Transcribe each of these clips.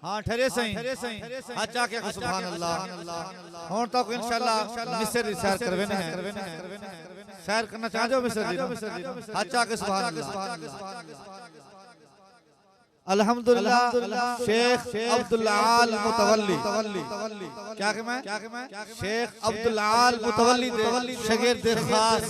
हाँ ठहरे सही अच्छा क्या सुभान अल्लाह और तो इंशाल्लाह मिस्र की सैर करवे ने सैर करना चाहते हो मिस्र जी अच्छा के सुभान अल्लाह अल्हम्दुलिल्लाह शेख अब्दुल आल मुतवल्ली क्या कि मैं शेख अब्दुल आल मुतवल्ली शागिर्द खास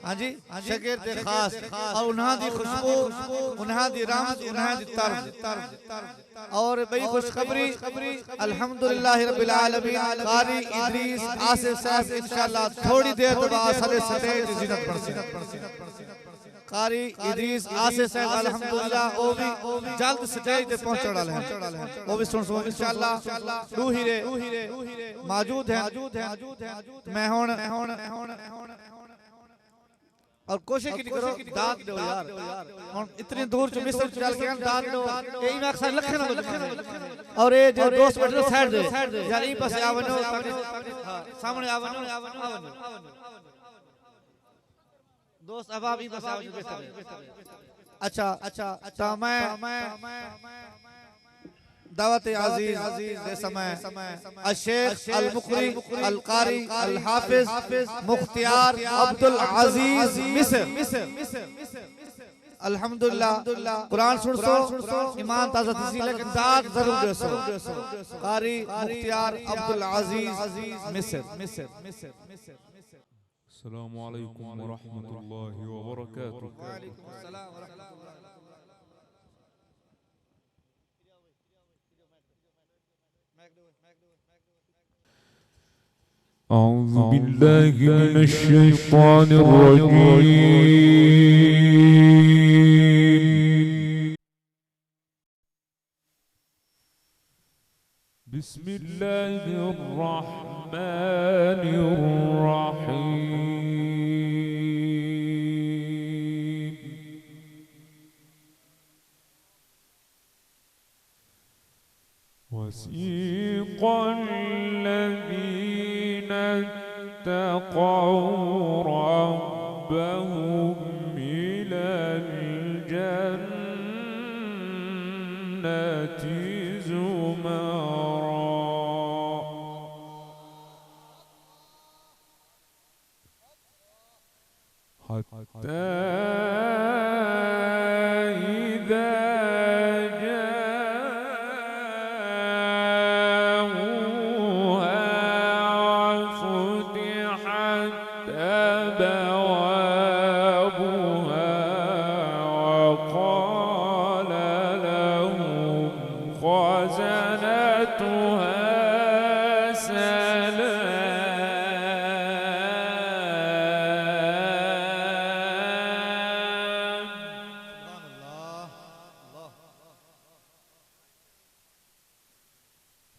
हां जी शागिर्द खास और उन्हां दी खुशबू उन्हां दी रमज उन्हां दी तर्ज और बड़ी खुशखबरी अल्हम्दुलिल्लाह रब्बिल आलमीन कारी इदरीस आसिफ साहब इंशाल्लाह थोड़ी देर बाद सारे स्टेज जिनत पढ़ कारी इदरीस आसिफ साहब अल्हम्दुलिल्लाह वो भी जल्द स्टेज पे पहुंचने वाले हैं वो भी सुन इंशाल्लाह दू हीरे मौजूद हैं मैं हुन और कोशिश की करो दाद दो यार हुन इतनी दूर से मिस्र चल के दाद दो यही मैं अक्सर लखे ना और ये जो दोस्त बैठे साइड दे यार ई पासे आवनो सामने आवनो दोस्त अबाब ई पासे आवनो अच्छा तो मैं दावत अजीज दे समय शेख अल मुकरी अल कारी अल हाफिज मुख्तियार अब्दुल अजीज मिस्र अल्हम्दुलिल्लाह कुरान सुनसो ईमान ताज़ा थी लेकिन दाद जरूर देसो कारी मुख्तियार अब्दुल अजीज मिस्र अस्सलामु अलैकुम व रहमतुल्लाहि व बरकातुहू व अलैकुम अस्सलाम व रहमतुल्लाह أعوذ بالله من الشيطان الرجيم بسم الله الرحمن الرحيم وسيق الذين اتقوا ربهم إلى الجنة زمرا حتى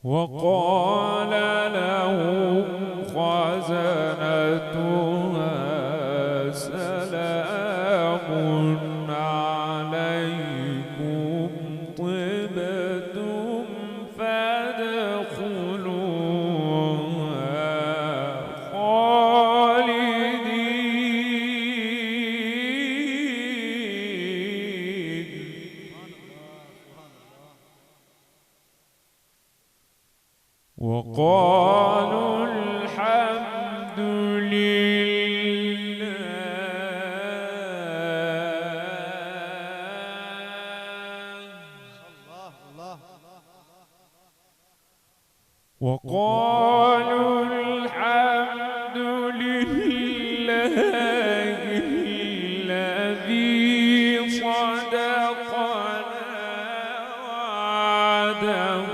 وقال لهم خزنتها سلام عليكم طبتم فادخلوها خالدين وقالوا الحمد لله وقالوا الحمد لله الذي صدقنا وعده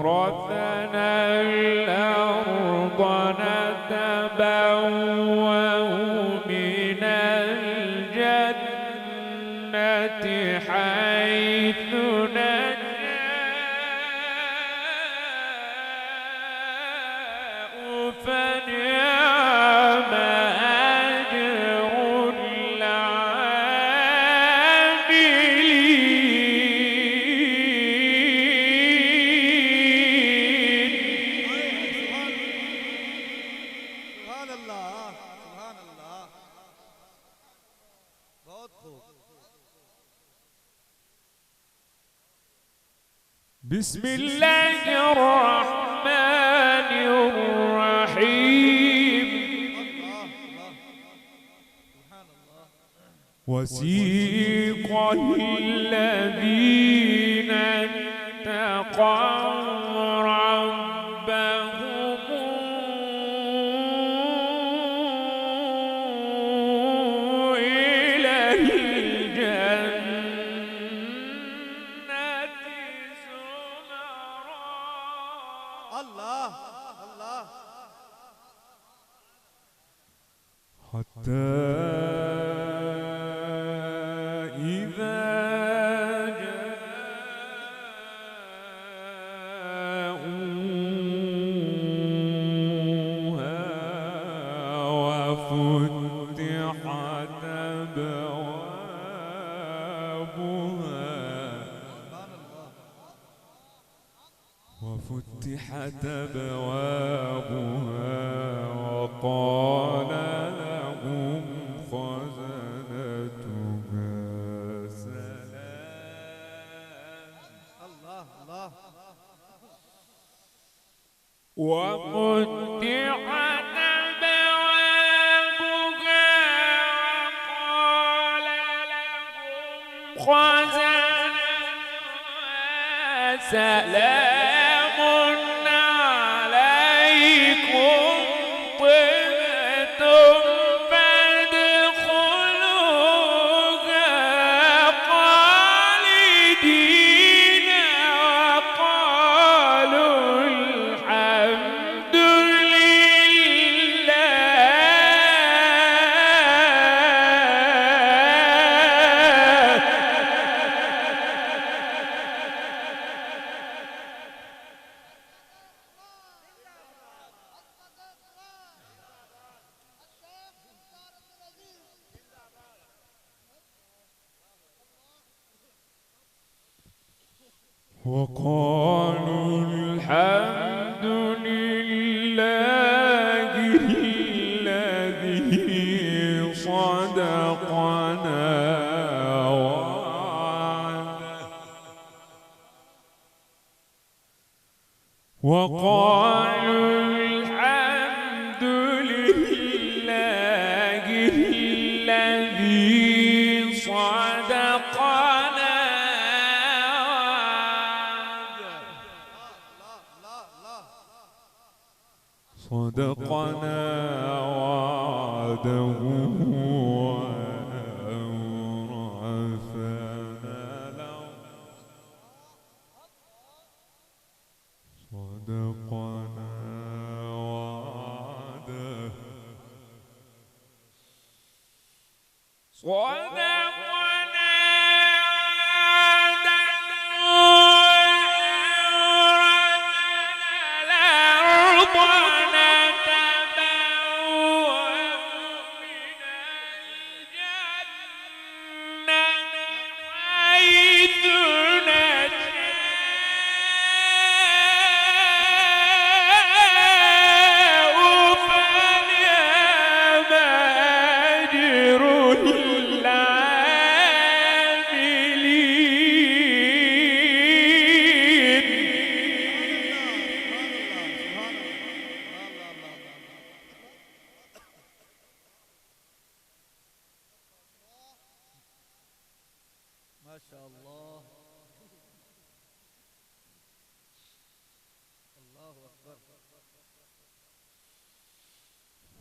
وأورثنا الأرض نتبوأ من الجنة حيث نشاء فنعم أجر العاملين بسم الله الرحمن الرحيم وسيق الذين اتقوا ربهم إلى الجنة زمرا. الله الله. حتى إذا جاءوها وفتحت أبوابها وقال لهم خزنتها سلام. الله الله. وفتحت أبوابها وقال لهم خزنتها سلام عليكم طبتم فادخلوها خالدين وقالوا الحمد لله. وقالوا الحمد لله الذي صدقنا وعده. وقالوا الحمد لله الذي صدقنا صدقنا وعده وأورثنا الأرض. صدقنا وعده صدقنا ما شاء الله. الله أكبر.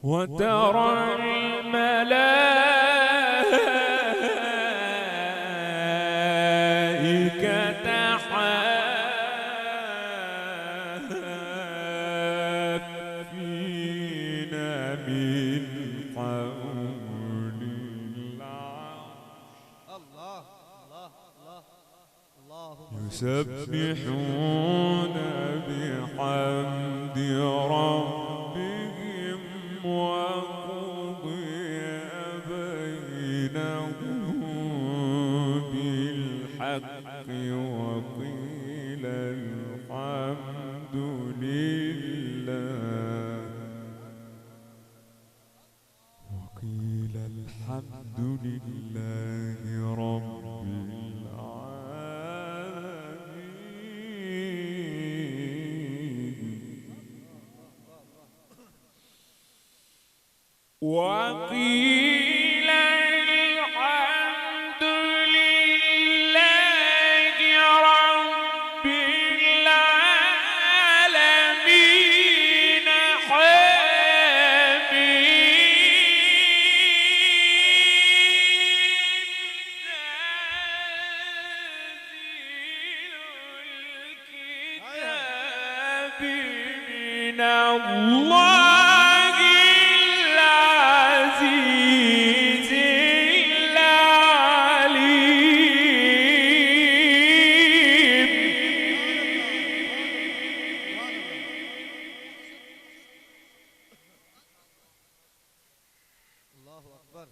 وترى الملائكة حافين من حول العرش الله الله الله. اللهم يسبحون بحمد ربهم وقضي بينهم بالحق وقيل الحمد لله. وقيل الحمد لله رب العالمين. وقيل الحمد لله رب العالمين من الله العزيز العليم. الله أكبر.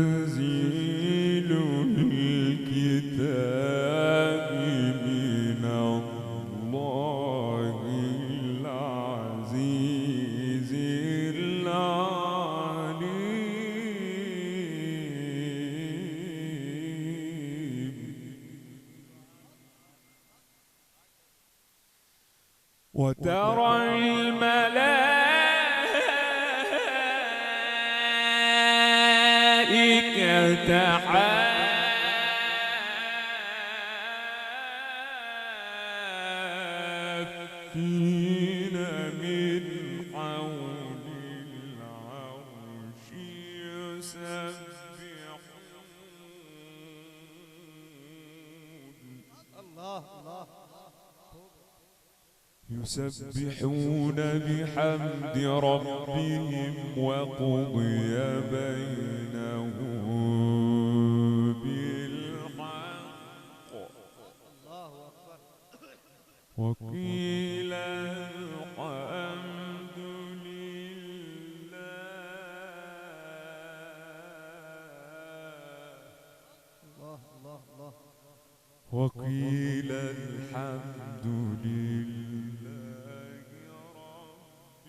تنزيل الكتاب من الله العزيز العليم. وترى الملائكة حافين من حول العرش يسبحون بحمد ربهم وقضي بينهم بالحق وقيل الحمد لله وقيل الحمد لله رب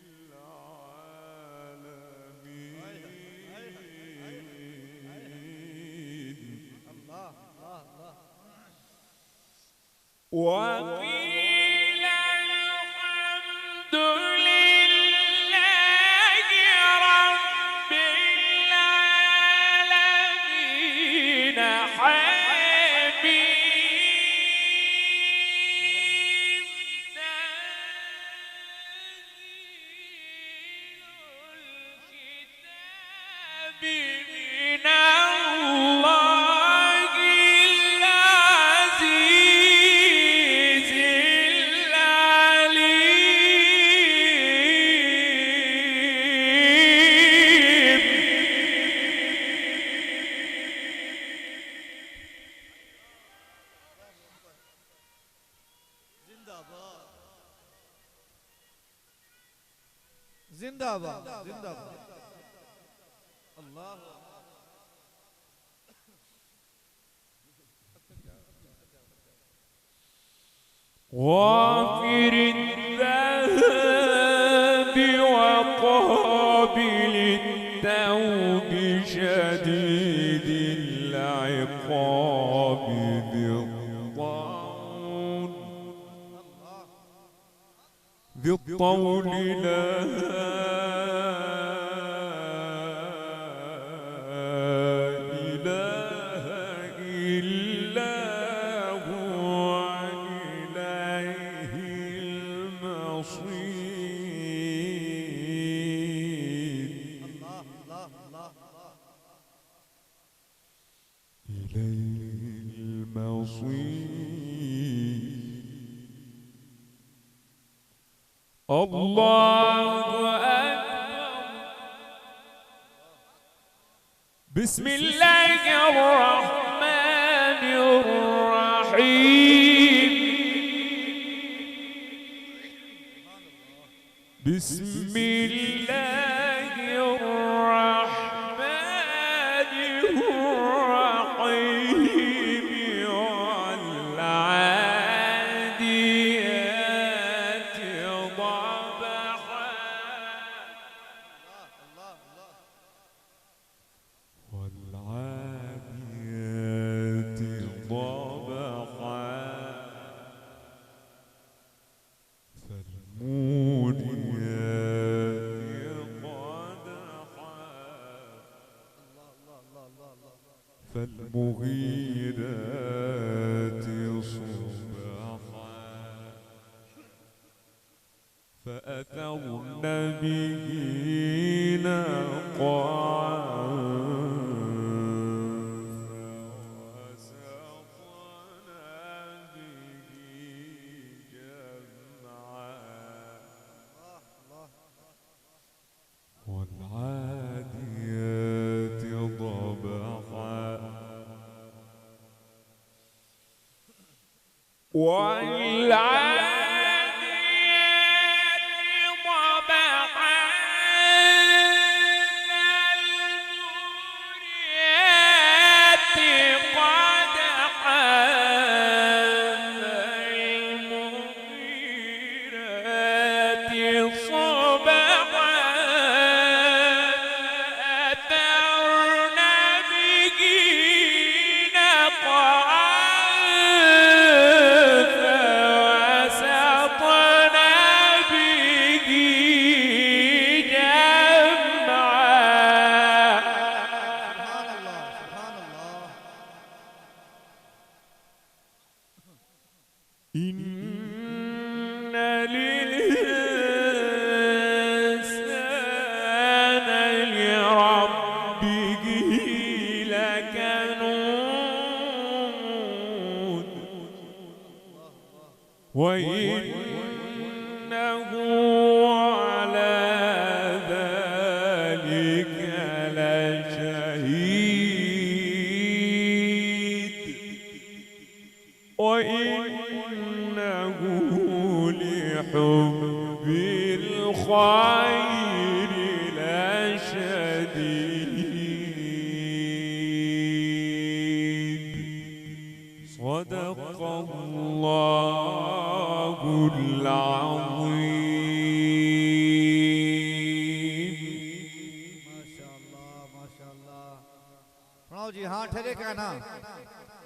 العالمين. وقيل الحمد لله رب العالمين من الله العزيز العليم. زنداباد زنداباد. الله غافر الذنب وقابل التوب شديد العقاب ذي الطول لا إله إلا هو إليه المصير. إليه المصير. الله أكبر. بسم الله الرحمن الرحيم. بسم الله الرحمن الرحيم. والعاديات ضبحا والعاديات ضبحا والعاديات ضبحا فالموريات قدحا فالمغيرات صبحا أثرن به نقعا فوسطن به جمعا. سبحان الله سبحان الله. إن الإنسان لربه لكنود وإنه على ذلك لشهيد وإنه لحب الخير لشديد. صدق الله العظيم. माशाअल्लाह माशाअल्लाह. प्रणव जी हाँ ठहरे क्या ना